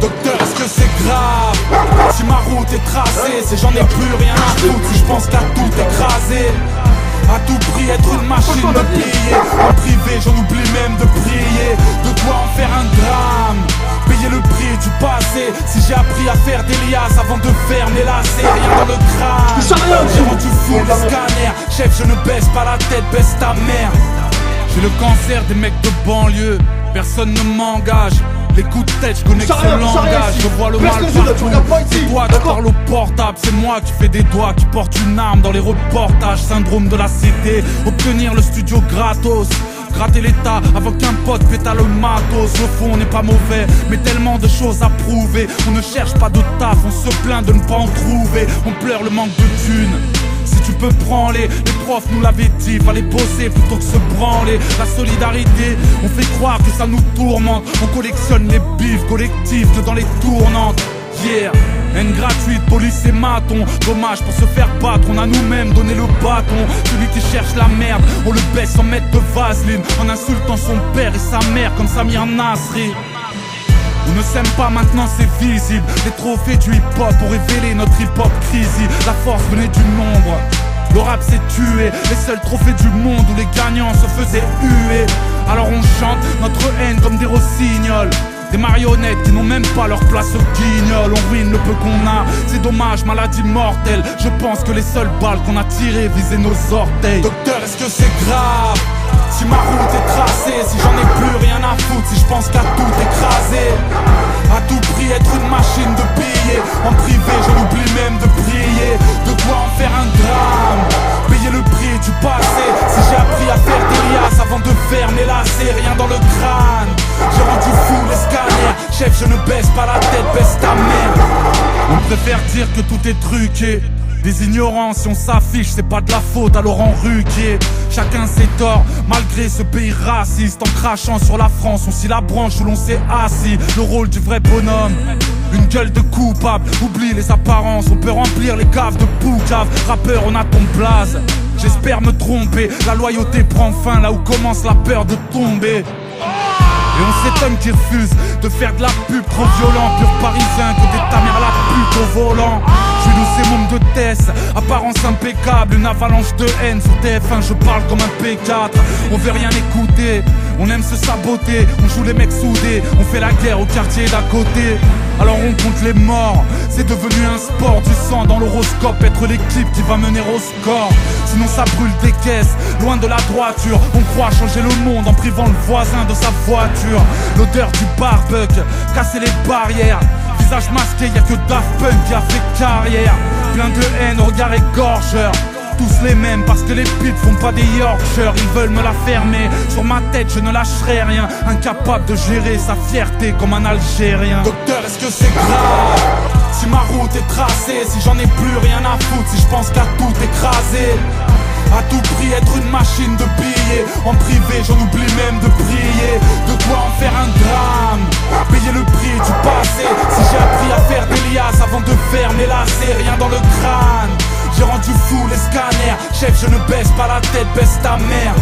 Docteur, est-ce que c'est grave si ma route est tracée? Si j'en ai plus rien à foutre, si je pense qu'à tout écraser. À tout prix être une machine de piller. En privé j'en oublie même de prier. De quoi en faire un drame, payer le prix du passé. Si j'ai appris à faire des liasses avant de faire mes lacets. Rien dans le crâne, j'ai rendu fou les scanners. Chef, je ne baisse pas la tête, baisse ta mère. J'ai le cancer des mecs de banlieue, personne ne m'engage. Les coups de tête, je connais que ce langage. Je vois le mal partout. C'est toi qui parles au portable, c'est moi qui fais des doigts, qui porte une arme dans les reportages. Syndrome de la cité, obtenir le studio gratos. Gratter l'état avant qu'un pote pétale le matos. Au fond on n'est pas mauvais, mais tellement de choses à prouver. On ne cherche pas de taf, on se plaint de ne pas en trouver. On pleure le manque de thunes. Si tu peux prendre les profs nous l'avaient dit, fallait bosser plutôt que se branler. La solidarité, on fait croire que ça nous tourmente. On collectionne les bifs collectifs que dans les tournantes. Yeah, haine gratuite, police et maton. Dommage pour se faire battre, on a nous-mêmes donné le bâton. Celui qui cherche la merde, on le baisse en mètre de vaseline, en insultant son père et sa mère comme Samir Nasri. On ne s'aime pas maintenant, c'est visible. Les trophées du hip-hop ont révélé notre hip-hop crazy. La force venait du nombre, le rap s'est tué. Les seuls trophées du monde où les gagnants se faisaient huer. Alors on chante notre haine comme des rossignols. Des marionnettes qui n'ont même pas leur place au guignol. On ruine le peu qu'on a, c'est dommage, maladie mortelle. Je pense que les seules balles qu'on a tirées visaient nos orteils. Docteur, est-ce que c'est grave si ma route est tracée? Si j'en ai plus rien à foutre, si je pense qu'à tout écraser. À tout prix être une machine de piller. En privé j'en oublie même de prier. De quoi en faire un drame, payer le prix du passé. Si j'ai appris à faire des liasses avant de faire mes lacets. Rien dans le crâne, j'ai rendu fou les scanners. Chef, je ne baisse pas la tête, baisse ta mère. On préfère dire que tout est truqué. Des ignorants, si on s'affiche, c'est pas de la faute à Laurent Ruquier. Chacun ses torts, malgré ce pays raciste. En crachant sur la France, on scie la branche où l'on s'est assis. Le rôle du vrai bonhomme, une gueule de coupable. Oublie les apparences, on peut remplir les caves de poucave. Rappeur, on a ton blaze, j'espère me tromper. La loyauté prend fin là où commence la peur de tomber. Et on s'étonne qu'ils refusent de faire de la pub trop violent. Pur parisien, que des ta mère la pute au volant. Je suis c'est môme de Tess, apparence impeccable. Une avalanche de haine sur TF1, je parle comme un P4. On veut rien écouter, on aime se saboter. On joue les mecs soudés, on fait la guerre au quartier d'à côté. Alors on compte les morts, c'est devenu un sport. Du sang dans l'horoscope, être l'équipe qui va mener au score. Sinon ça brûle des caisses, loin de la droiture. On croit changer le monde en privant le voisin de sa voiture. L'odeur du barbecue, casser les barrières. Visage masqué, y'a que Daft Punk qui a fait carrière. Plein de haine, regard égorgeur. Tous les mêmes parce que les putes font pas des Yorkshire. Ils veulent me la fermer, sur ma tête je ne lâcherai rien. Incapable de gérer sa fierté comme un Algérien. Docteur, est-ce que c'est grave si ma route est tracée? Si j'en ai plus rien à foutre, si je pense qu'à tout écraser. À tout prix être une machine de billets. En privé j'en oublie même de prier. De quoi en faire un drame, payer le prix du passé. Si j'ai appris à faire des liasses avant de faire mes lacets. Rien dans le crâne, j'ai rendu fou les scanners. Chef, je ne baisse pas la tête, baisse ta mère.